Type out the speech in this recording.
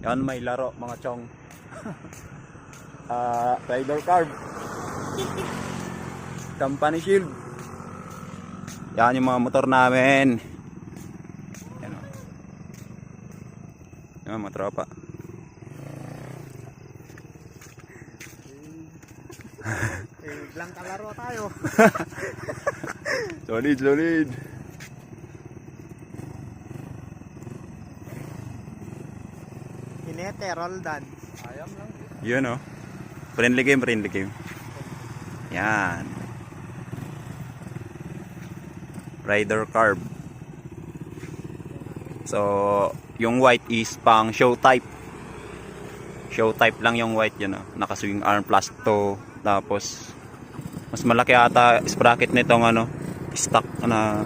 Yan, may laro mga chong. Rider carb. Company shield. Yan yung mga motor namin. Yan o. Yan mga tropa. Lang kalaro tayo. Solid, solid. Hinete, Roldan. Ayam lang. Yun o. Friendly game, friendly game. Yan. Rider carb. So, yung white is pang show type. Show type lang yung white yun o. Naka-swing arm plus to. Tapos, mas malaki ata sprocket nitong ano, stock na